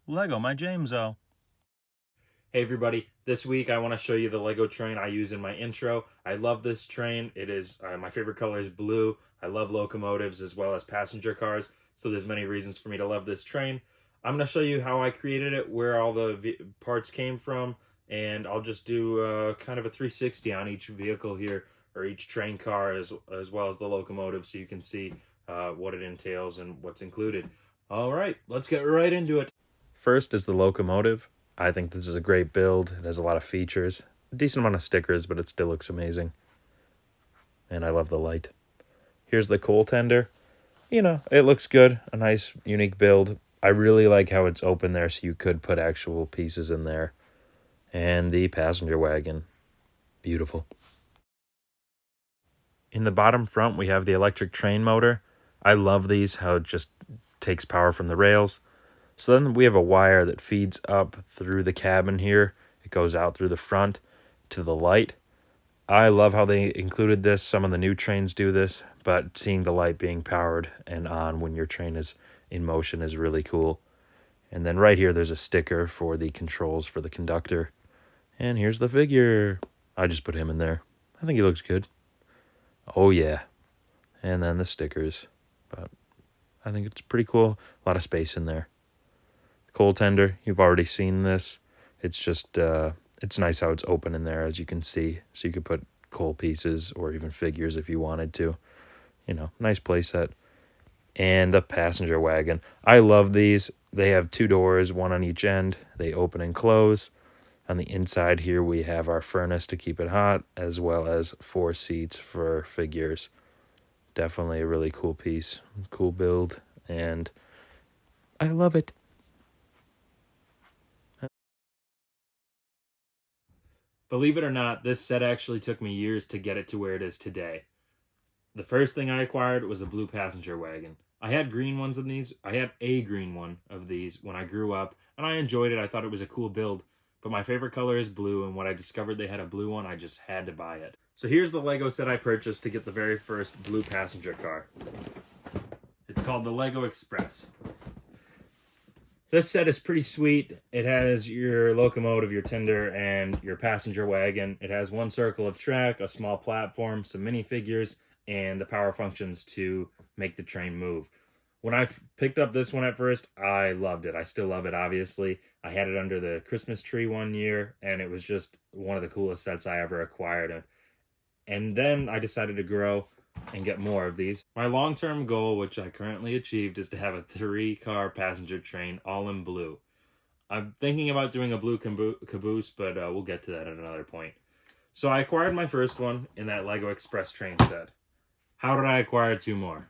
Lego my Jameso. Hey everybody, this week I want to show you the Lego train I use in my intro. I love this train. It is my favorite color is blue. I love locomotives as well as passenger cars, so there's many reasons for me to love this train. I'm going to show you how I created it, where all the parts came from, and I'll just do kind of a 360 on each vehicle here, or each train car as well as the locomotive, so you can see what it entails and what's included. All right, let's get right into it. First is the locomotive. I think this is a great build. It has a lot of features, a decent amount of stickers, but it still looks amazing. And I love the light. Here's the coal tender. You know, it looks good. A nice, unique build. I really like how it's open there, so you could put actual pieces in there. And the passenger wagon. Beautiful. In the bottom front, we have the electric train motor. I love these, how it just takes power from the rails. So then we have a wire that feeds up through the cabin here. It goes out through the front to the light. I love how they included this. Some of the new trains do this, but seeing the light being powered and on when your train is in motion is really cool. And then right here, there's a sticker for the controls for the conductor. And here's the figure. I just put him in there. I think he looks good. Oh yeah. And then the stickers. But I think it's pretty cool. A lot of space in there. Coal tender, you've already seen this. It's just, it's nice how it's open in there, as you can see. So you could put coal pieces or even figures if you wanted to. You know, nice play set. And the passenger wagon. I love these. They have two doors, one on each end. They open and close. On the inside here, we have our furnace to keep it hot, as well as 4 seats for figures. Definitely a really cool piece. Cool build. And I love it. Believe it or not, this set actually took me years to get it to where it is today. The first thing I acquired was a blue passenger wagon. I had green ones of these. I had a green one of these when I grew up, and I enjoyed it. I thought it was a cool build, but my favorite color is blue, and when I discovered they had a blue one, I just had to buy it. So here's the Lego set I purchased to get the very first blue passenger car. It's called the Lego Express. This set is pretty sweet. It has your locomotive, your tender, and your passenger wagon. It has one circle of track, a small platform, some minifigures, and the power functions to make the train move. When I picked up this one at first, I loved it. I still love it, obviously. I had it under the Christmas tree one year, and it was just one of the coolest sets I ever acquired. And then I decided to grow and get more of these. My long-term goal, which I currently achieved, is to have a 3-car passenger train all in blue. I'm thinking about doing a blue caboose, but we'll get to that at another point. So I acquired my first one in that Lego Express train set. How did I acquire 2 more?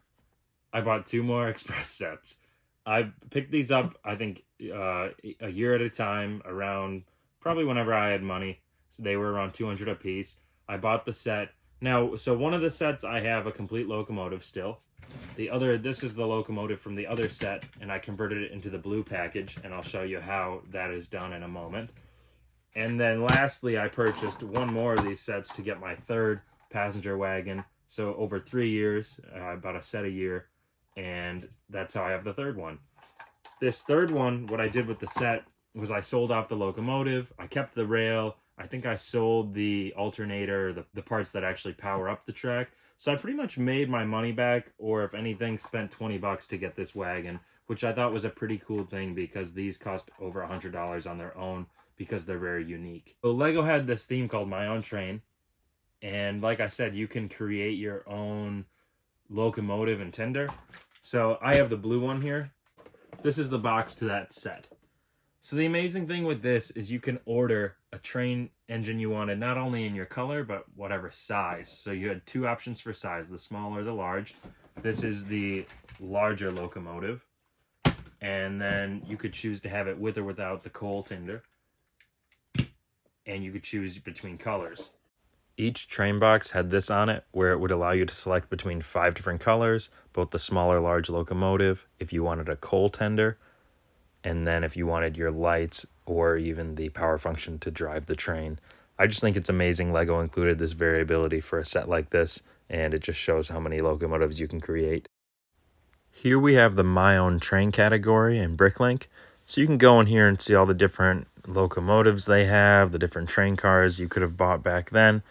I bought 2 more Express sets. I picked these up, I think, a year at a time, around probably whenever I had money. So they were around $200 a piece. I bought the set. Now, so one of the sets I have a complete locomotive still. The other, this is the locomotive from the other set, and I converted it into the blue package, and I'll show you how that is done in a moment. And then lastly, I purchased 1 more of these sets to get my 3rd passenger wagon. So over 3 years, I bought a set a year, and that's how I have the 3rd one. This 3rd one, what I did with the set was I sold off the locomotive, I kept the rail, I think I sold the alternator, the parts that actually power up the track. So I pretty much made my money back, or if anything, spent $20 to get this wagon, which I thought was a pretty cool thing because these cost over $100 on their own because they're very unique. So Lego had this theme called My Own Train. And like I said, you can create your own locomotive and tender. So I have the blue one here. This is the box to that set. So the amazing thing with this is you can order a train engine you wanted, not only in your color, but whatever size. So you had 2 options for size, the small or the large. This is the larger locomotive. And then you could choose to have it with or without the coal tender. And you could choose between colors. Each train box had this on it, where it would allow you to select between 5 different colors, both the small or large locomotive, if you wanted a coal tender, and then if you wanted your lights or even the power function to drive the train. I just think it's amazing Lego included this variability for a set like this, and it just shows how many locomotives you can create. Here we have the My Own Train category in Bricklink. So you can go in here and see all the different locomotives they have, the different train cars you could have bought back then.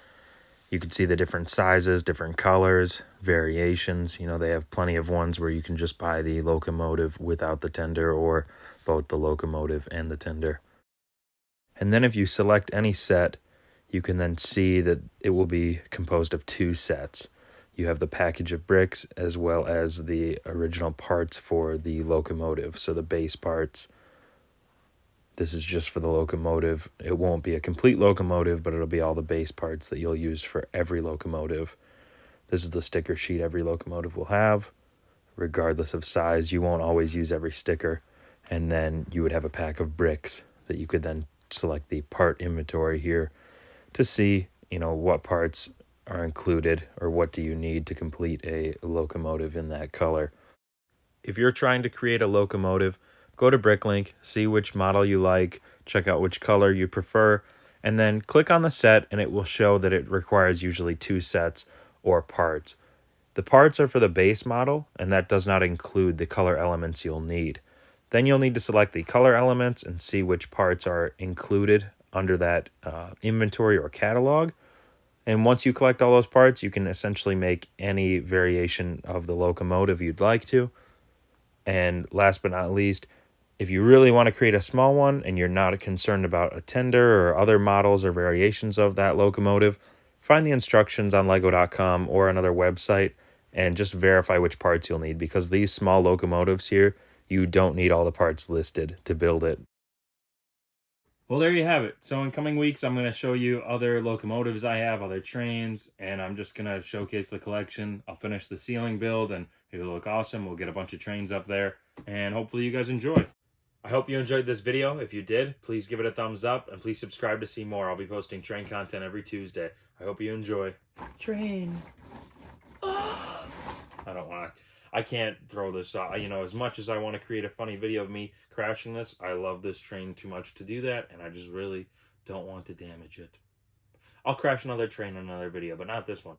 You can see the different sizes, different colors, variations. You know, they have plenty of ones where you can just buy the locomotive without the tender, or both the locomotive and the tender. And then if you select any set, you can then see that it will be composed of 2 sets. You have the package of bricks as well as the original parts for the locomotive. So the base parts. This is just for the locomotive. It won't be a complete locomotive, but it'll be all the base parts that you'll use for every locomotive. This is the sticker sheet every locomotive will have. Regardless of size, you won't always use every sticker. And then you would have a pack of bricks that you could then select the part inventory here to see, you know, what parts are included or what do you need to complete a locomotive in that color. If you're trying to create a locomotive, go to Bricklink, see which model you like, check out which color you prefer, and then click on the set and it will show that it requires usually 2 sets or parts. The parts are for the base model, and that does not include the color elements you'll need. Then you'll need to select the color elements and see which parts are included under that inventory or catalog. And once you collect all those parts, you can essentially make any variation of the locomotive you'd like to. And last but not least, if you really want to create a small one and you're not concerned about a tender or other models or variations of that locomotive, find the instructions on lego.com or another website and just verify which parts you'll need, because these small locomotives here, you don't need all the parts listed to build it. Well, there you have it. So in coming weeks, I'm going to show you other locomotives I have, other trains, and I'm just going to showcase the collection. I'll finish the ceiling build and it'll look awesome. We'll get a bunch of trains up there, and hopefully you guys enjoy. I hope you enjoyed this video. If you did, please give it a thumbs up and please subscribe to see more. I'll be posting train content every Tuesday. I hope you enjoy. Train. I can't throw this out. You know, as much as I want to create a funny video of me crashing this, I love this train too much to do that, and I just really don't want to damage it. I'll crash another train in another video, but not this one.